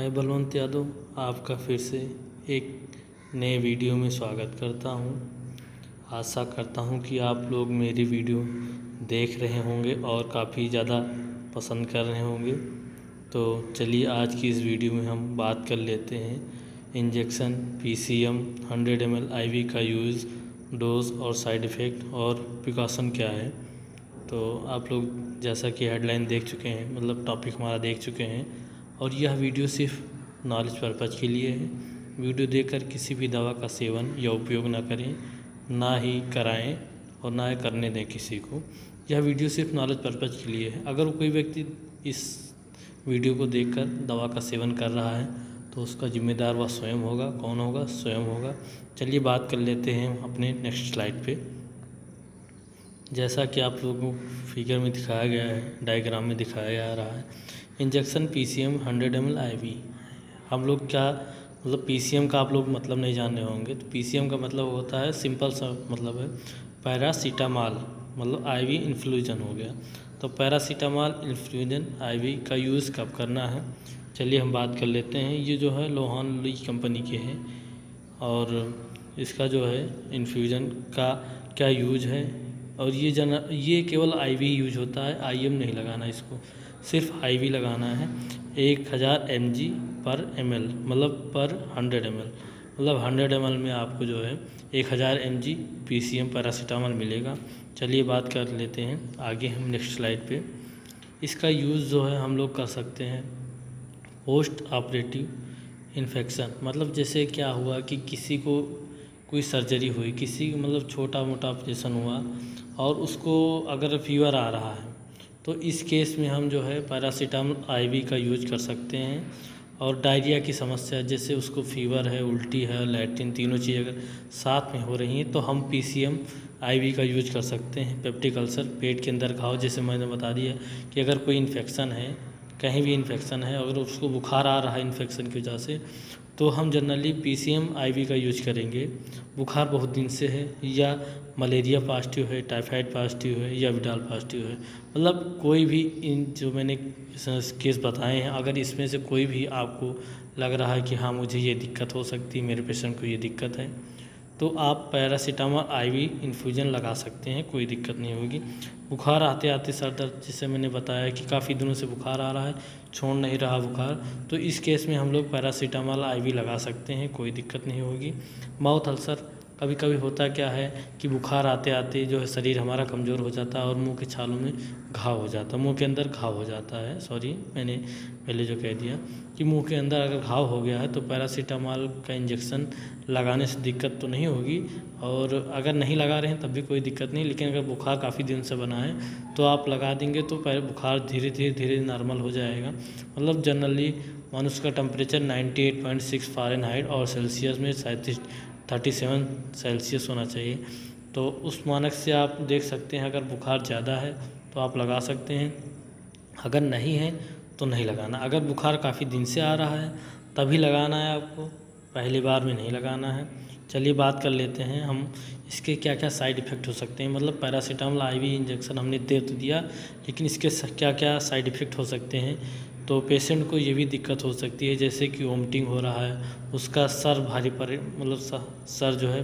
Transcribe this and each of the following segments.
मैं बलवंत यादव आपका फिर से एक नए वीडियो में स्वागत करता हूं। आशा करता हूं कि आप लोग मेरी वीडियो देख रहे होंगे और काफ़ी ज़्यादा पसंद कर रहे होंगे। तो चलिए आज की इस वीडियो में हम बात कर लेते हैं इंजेक्शन PCM 100 ml IV का यूज़, डोज और साइड इफ़ेक्ट और प्रिकॉशन क्या है। तो आप लोग जैसा कि हेडलाइन देख चुके हैं, मतलब टॉपिक हमारा देख चुके हैं, और यह वीडियो सिर्फ नॉलेज पर्पज़ के लिए है। वीडियो देखकर किसी भी दवा का सेवन या उपयोग ना करें, ना ही कराएं और ना ही करने दें किसी को। यह वीडियो सिर्फ नॉलेज पर्पज़ के लिए है। अगर कोई व्यक्ति इस वीडियो को देखकर दवा का सेवन कर रहा है तो उसका जिम्मेदार वह स्वयं होगा। कौन होगा? स्वयं होगा। चलिए बात कर लेते हैं अपने नेक्स्ट स्लाइड पे। जैसा कि आप लोगों को फिगर में दिखाया गया है, डायग्राम में दिखाया जा रहा है, इंजेक्शन PCM 100 ml IV। हम लोग क्या मतलब PCM का आप लोग मतलब नहीं जानने होंगे। तो PCM का मतलब होता है, सिंपल सा मतलब है पैरासीटामॉल, मतलब IV इन्फ्लूजन हो गया। तो पैरासीटामॉल इन्फ्लूजन IV का यूज़ कब करना है, चलिए हम बात कर लेते हैं। ये जो है लोहान ली कंपनी के हैं और इसका जो है इन्फ्यूज़न का क्या यूज है। और ये केवल IV यूज होता है, IM नहीं लगाना, इसको सिर्फ IV लगाना है। 1000 mg पर ml, मतलब पर 100 ml, मतलब 100 ml में आपको जो है 1000 mg PCM पैरासीटामॉल मिलेगा। चलिए बात कर लेते हैं आगे हम नेक्स्ट स्लाइड पे। इसका यूज़ जो है हम लोग कर सकते हैं पोस्ट ऑपरेटिव इन्फेक्शन, मतलब जैसे क्या हुआ कि किसी को कोई सर्जरी हुई, किसी मतलब छोटा मोटा ऑपरेशन हुआ और उसको अगर फीवर आ रहा है तो इस केस में हम जो है पैरासीटामॉल IV का यूज कर सकते हैं। और डायरिया की समस्या, जैसे उसको फीवर है, उल्टी है, लैट्रिन, तीनों चीज़ अगर साथ में हो रही हैं तो हम PCM IV का यूज कर सकते हैं। पेप्टिक अल्सर, पेट के अंदर घाव, जैसे मैंने बता दिया कि अगर कोई इन्फेक्शन है, कहीं भी इन्फेक्शन है, अगर उसको बुखार आ रहा है इन्फेक्शन की वजह से, तो हम जनरली PCM IV का यूज करेंगे। बुखार बहुत दिन से है, या मलेरिया पॉजिटिव है, टाइफाइड पॉजिटिव है, या विडाल पॉजिटिव है, मतलब कोई भी इन जो मैंने केस बताए हैं, अगर इसमें से कोई भी आपको लग रहा है कि हाँ मुझे ये दिक्कत हो सकती है, मेरे पेशेंट को ये दिक्कत है, तो आप पैरासीटामॉल IV इन्फ्यूजन लगा सकते हैं, कोई दिक्कत नहीं होगी। बुखार आते आते सर दर्द, जैसे मैंने बताया कि काफ़ी दिनों से बुखार आ रहा है, छोड़ नहीं रहा बुखार, तो इस केस में हम लोग पैरासीटामॉल IV लगा सकते हैं, कोई दिक्कत नहीं होगी। माउथ अल्सर, कभी कभी होता क्या है कि बुखार आते आते जो है शरीर हमारा कमज़ोर हो जाता है और मुंह के छालों में घाव हो जाता है, मुंह के अंदर घाव हो जाता है। सॉरी, मैंने पहले जो कह दिया कि मुंह के अंदर अगर घाव हो गया है तो पैरासीटामॉल का इंजेक्शन लगाने से दिक्कत तो नहीं होगी, और अगर नहीं लगा रहे हैं तब भी कोई दिक्कत नहीं। लेकिन अगर बुखार काफ़ी दिन से बना है तो आप लगा देंगे तो बुखार धीरे धीरे नॉर्मल हो जाएगा। मतलब जनरली मनुष्य का टेम्परेचर 98.6 फ़ारेनहाइट और सेल्सियस में 37 सेल्सियस होना चाहिए। तो उस मानक से आप देख सकते हैं, अगर बुखार ज़्यादा है तो आप लगा सकते हैं, अगर नहीं है तो नहीं लगाना। अगर बुखार काफ़ी दिन से आ रहा है तभी लगाना है आपको, पहली बार में नहीं लगाना है। चलिए बात कर लेते हैं हम इसके क्या क्या साइड इफ़ेक्ट हो सकते हैं। मतलब पैरासीटामॉल IV इंजेक्शन हमने दे तो दिया, लेकिन इसके क्या क्या साइड इफ़ेक्ट हो सकते हैं। तो पेशेंट को ये भी दिक्कत हो सकती है, जैसे कि वोमिटिंग हो रहा है, उसका सर भारी पड़े, मतलब सर जो है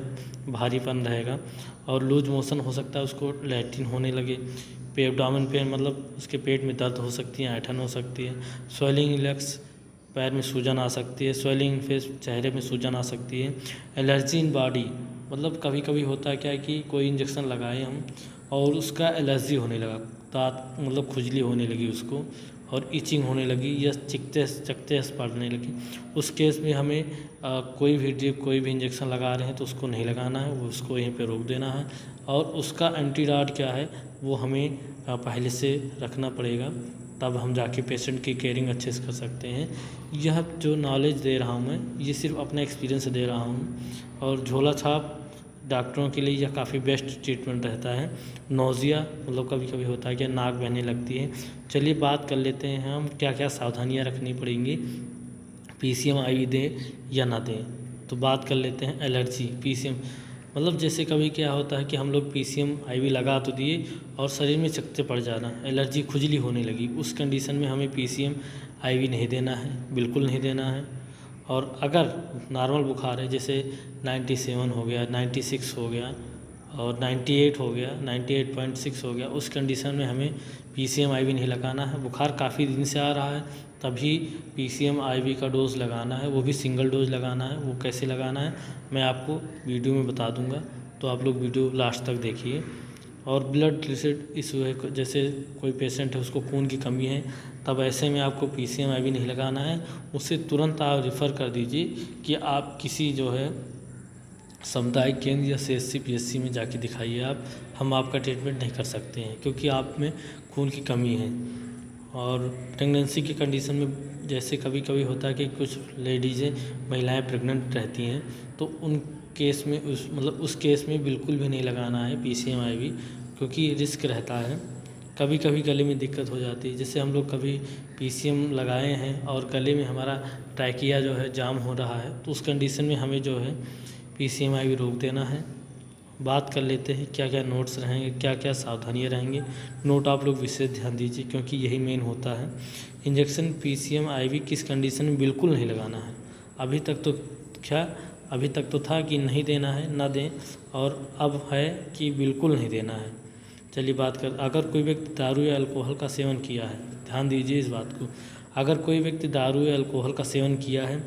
भारीपन रहेगा, और लूज मोशन हो सकता है, उसको लैट्रिन होने लगे, एब्डोमेन पेन, मतलब उसके पेट में दर्द हो सकती है, ऐंठन हो सकती है, स्वेलिंग लेग्स, पैर में सूजन आ सकती है, स्वेलिंग फेस, चेहरे में सूजन आ सकती है, एलर्जी इन बॉडी, मतलब कभी कभी होता है क्या कि कोई इंजेक्शन लगाए हम और उसका एलर्जी होने लगा, दांत मतलब खुजली होने लगी उसको, और इचिंग होने लगी, या चकते पड़ने लगी, उस केस में हमें कोई भी ड्रिप, कोई भी इंजेक्शन लगा रहे हैं तो उसको नहीं लगाना है, वो उसको यहीं पे रोक देना है। और उसका एंटीडॉट क्या है वो हमें पहले से रखना पड़ेगा, तब हम जाके पेशेंट की केयरिंग अच्छे से कर सकते हैं। यह जो नॉलेज दे रहा हूँ मैं, ये सिर्फ अपना एक्सपीरियंस से दे रहा हूँ, और झोला छाप डॉक्टरों के लिए यह काफ़ी बेस्ट ट्रीटमेंट रहता है। नोज़िया, मतलब कभी कभी होता है कि नाक बहने लगती है। चलिए बात कर लेते हैं हम क्या क्या सावधानियां रखनी पड़ेंगी PCM IV दें या ना दें। तो बात कर लेते हैं एलर्जी PCM, मतलब जैसे कभी क्या होता है कि हम लोग PCM IV लगा तो दिए और शरीर में चकत्ते पड़ जाना, एलर्जी खुजली होने लगी, उस कंडीशन में हमें PCM आईवी नहीं देना है, बिल्कुल नहीं देना है। और अगर नॉर्मल बुखार है, जैसे 97 हो गया, 96 हो गया और 98 हो गया, 98.6 हो गया, उस कंडीशन में हमें PCM IV नहीं लगाना है। बुखार काफ़ी दिन से आ रहा है तभी PCM IV का डोज लगाना है, वो भी सिंगल डोज लगाना है। वो कैसे लगाना है मैं आपको वीडियो में बता दूंगा, तो आप लोग वीडियो लास्ट तक देखिए। और ब्लड रिलेटेड इशू है, जैसे कोई पेशेंट है उसको खून की कमी है, तब ऐसे में आपको PCM IV नहीं लगाना है। उससे तुरंत आप रेफ़र कर दीजिए कि आप किसी जो है सामुदायिक केंद्र या CHC PHC में जाके दिखाइए। आप हम आपका ट्रीटमेंट नहीं कर सकते हैं क्योंकि आप में खून की कमी है। और प्रेगनेंसी की कंडीशन में जैसे कभी कभी होता है कि कुछ लेडीज़ें महिलाएं प्रेग्नेंट रहती हैं, तो उन केस में उस केस में बिल्कुल भी नहीं लगाना है PCM IV, क्योंकि रिस्क रहता है। कभी कभी गले में दिक्कत हो जाती है, जैसे हम लोग कभी PCM लगाए हैं और गले में हमारा ट्रैकिया जो है जाम हो रहा है, तो उस कंडीशन में हमें जो है PCM IV रोक देना है। बात कर लेते हैं क्या क्या नोट्स रहेंगे, क्या क्या सावधानियाँ रहेंगी। नोट आप लोग विशेष ध्यान दीजिए क्योंकि यही मेन होता है। इंजेक्शन PCM IV किस कंडीशन में बिल्कुल नहीं लगाना है। अभी तक तो था कि नहीं देना है, ना दें, और अब है कि बिल्कुल नहीं देना है। चलिए बात कर, अगर कोई व्यक्ति दारू या अल्कोहल का सेवन किया है, ध्यान दीजिए इस बात को, अगर कोई व्यक्ति दारू या अल्कोहल का सेवन किया है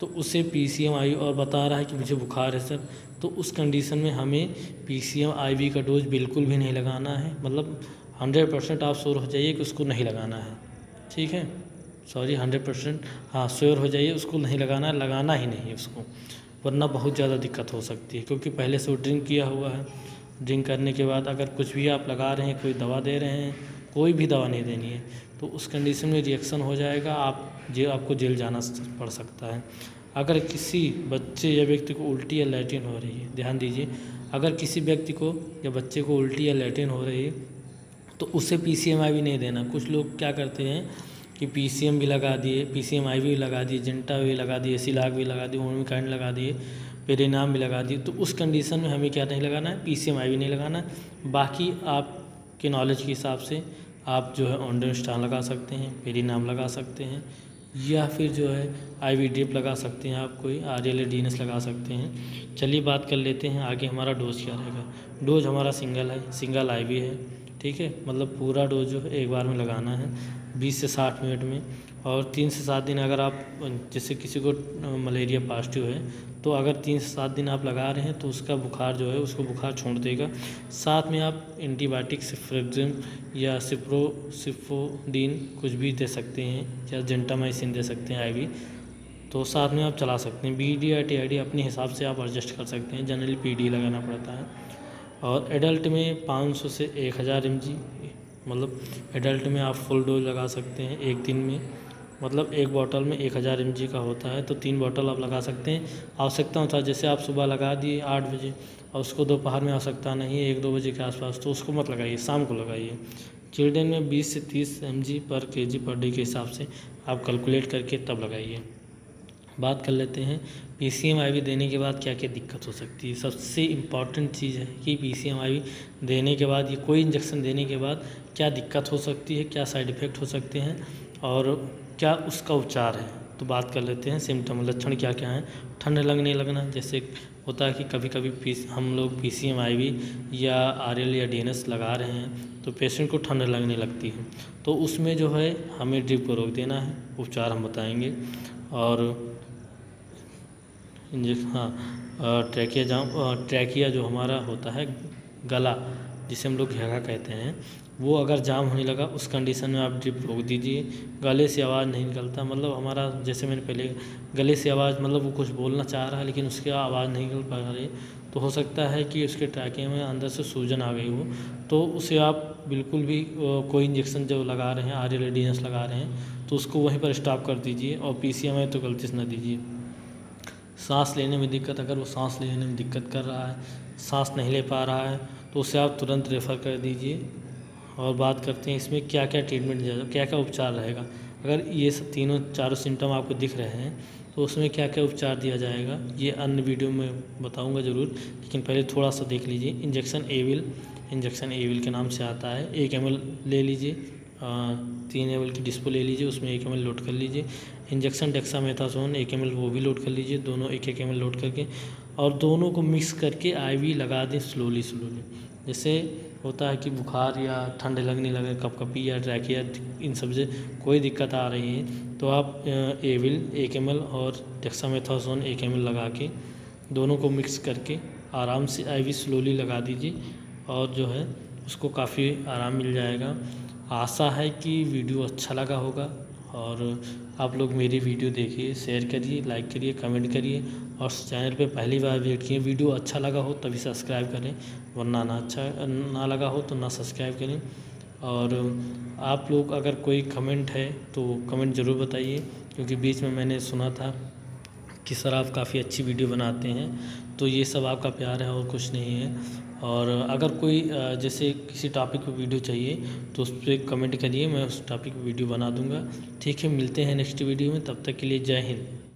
तो उसे PCM IV और बता रहा है कि मुझे बुखार है सर, तो उस कंडीशन में हमें PCM IV का डोज बिल्कुल भी नहीं लगाना है। मतलब 100% आप श्योर हो जाइए कि उसको नहीं लगाना है, ठीक है। 100% हाँ श्योर हो जाइए उसको नहीं लगाना है, लगाना ही नहीं है उसको, वरना बहुत ज़्यादा दिक्कत हो सकती है। क्योंकि पहले से वो ड्रिंक किया हुआ है, ड्रिंक करने के बाद अगर कुछ भी आप लगा रहे हैं, कोई दवा दे रहे हैं, कोई भी दवा नहीं देनी है, तो उस कंडीशन में रिएक्शन हो जाएगा, आपको जेल जाना पड़ सकता है। अगर किसी बच्चे या व्यक्ति को उल्टी या लैट्रिन हो रही है, ध्यान दीजिए, अगर किसी व्यक्ति को या बच्चे को उल्टी या लैट्रिन हो रही है तो उसे PCM IV नहीं देना। कुछ लोग क्या करते हैं कि PCM भी लगा दिए, PCM IV भी लगा दिए, जिंटा भी लगा दिए, सिलाक भी लगा दिए, ओमिकाइंड लगा दिए, पेरिनाम भी लगा दिए, तो उस कंडीशन में हमें क्या नहीं लगाना है, PCM IV नहीं लगाना है। बाकी आपके नॉलेज के हिसाब से आप जो है ऑन्डोस्टान लगा सकते हैं, पेरिनाम लगा सकते हैं, या फिर जो है IV ड्रिप लगा सकते हैं, आप कोई RLA-DNS लगा सकते हैं। चलिए बात कर लेते हैं आगे हमारा डोज क्या रहेगा। डोज हमारा सिंगल है, सिंगल IV है, ठीक है। मतलब पूरा डोज जो है एक बार में लगाना है 20 से 60 मिनट में। और 3 से 7 दिन अगर आप, जैसे किसी को मलेरिया पॉजिटिव है, तो अगर 3 से 7 दिन आप लगा रहे हैं तो उसका बुखार जो है उसको बुखार छोड़ देगा। साथ में आप एंटीबायोटिक सिफ्रेक्जिम या सिप्रोसिफोडीन कुछ भी दे सकते हैं, या जेंटामाइसिन दे सकते हैं IV, तो साथ में आप चला सकते हैं। BD या TID अपने हिसाब से आप एडजस्ट कर सकते हैं, जनरली PD लगाना पड़ता है। और एडल्ट में 500 से 1000 mg, मतलब एडल्ट में आप फुल डोज लगा सकते हैं एक दिन में, मतलब एक बॉटल में 1000 mg का होता है, तो 3 बॉटल आप लगा सकते हैं। आवश्यकता होता है जैसे आप सुबह लगा दिए 8 बजे और उसको दोपहर में आवश्यकता नहीं है 1-2 बजे के आसपास, तो उसको मत लगाइए, शाम को लगाइए। चिल्ड्रेन में 20 से 30 mg पर kg पर डे के हिसाब से आप कैलकुलेट करके तब लगाइए। बात कर लेते हैं PCM IV देने के बाद क्या क्या दिक्कत हो सकती है। सबसे इम्पॉर्टेंट चीज़ है कि PCM IV देने के बाद, ये कोई इंजेक्शन देने के बाद क्या दिक्कत हो सकती है, क्या साइड इफ़ेक्ट हो सकते हैं और क्या उसका उपचार है। तो बात कर लेते हैं सिम्टम, लक्षण क्या क्या हैं। ठंड लगने लगना, जैसे होता है कि कभी कभी हम लोग PCM IV या RL या DNS लगा रहे हैं तो पेशेंट को ठंड लगने लगती है, तो उसमें जो है हमें ड्रिप को रोक देना है, उपचार हम बताएंगे। और ट्रैकिया जो हमारा होता है गला, जिसे हम लोग घेरा कहते हैं, वो अगर जाम होने लगा उस कंडीशन में आप ड्रिप रोक दीजिए। गले से आवाज़ नहीं निकलता, मतलब हमारा जैसे मैंने पहले गले से आवाज़, मतलब वो कुछ बोलना चाह रहा है लेकिन उसकी आवाज़ नहीं निकल पा रही, तो हो सकता है कि उसके ट्रैकिया में अंदर से सूजन आ गई हो, तो उसे आप बिल्कुल भी कोई इंजेक्शन जो लगा रहे हैं RL-DNS लगा रहे हैं तो उसको वहीं पर स्टॉप कर दीजिए, और PCM तो गलती से न दीजिए। सांस लेने में दिक्कत, अगर वो सांस लेने में दिक्कत कर रहा है, सांस नहीं ले पा रहा है, तो उसे आप तुरंत रेफ़र कर दीजिए। और बात करते हैं इसमें क्या क्या ट्रीटमेंट दिया जाए, क्या क्या उपचार रहेगा। अगर ये सब चारों सिम्टम आपको दिख रहे हैं तो उसमें क्या क्या उपचार दिया जाएगा, ये अन्य वीडियो में बताऊंगा ज़रूर, लेकिन पहले थोड़ा सा देख लीजिए। इंजेक्शन एविल के नाम से आता है, 1 ml ले लीजिए 3 ml की डिस्पो ले लीजिए, उसमें 1 ml लोड कर लीजिए। इंजेक्शन डेक्सामेथासोन 1 ml वो भी लोड कर लीजिए, दोनों 1-1 ml लोड करके, और दोनों को मिक्स करके IV लगा दें स्लोली। जैसे होता है कि बुखार या ठंड लगने लगे, कपकपी या ट्रैकिया, इन सब से कोई दिक्कत आ रही है तो आप एविल 1 ml और डेक्सामेथासोन 1 ml लगा के दोनों को मिक्स करके आराम से IV स्लोली लगा दीजिए, और जो है उसको काफ़ी आराम मिल जाएगा। आशा है कि वीडियो अच्छा लगा होगा, और आप लोग मेरी वीडियो देखिए, शेयर करिए, लाइक करिए, कमेंट करिए, और चैनल पे पहली बार विजिट किए, वीडियो अच्छा लगा हो तभी सब्सक्राइब करें, वरना ना लगा हो तो ना सब्सक्राइब करें। और आप लोग अगर कोई कमेंट है तो कमेंट ज़रूर बताइए, क्योंकि बीच में मैंने सुना था कि सर आप काफ़ी अच्छी वीडियो बनाते हैं, तो ये सब आपका प्यार है और कुछ नहीं है। और अगर कोई जैसे किसी टॉपिक पे वीडियो चाहिए तो उस पर कमेंट करिए, मैं उस टॉपिक पे वीडियो बना दूंगा। ठीक है, मिलते हैं नेक्स्ट वीडियो में, तब तक के लिए जय हिंद।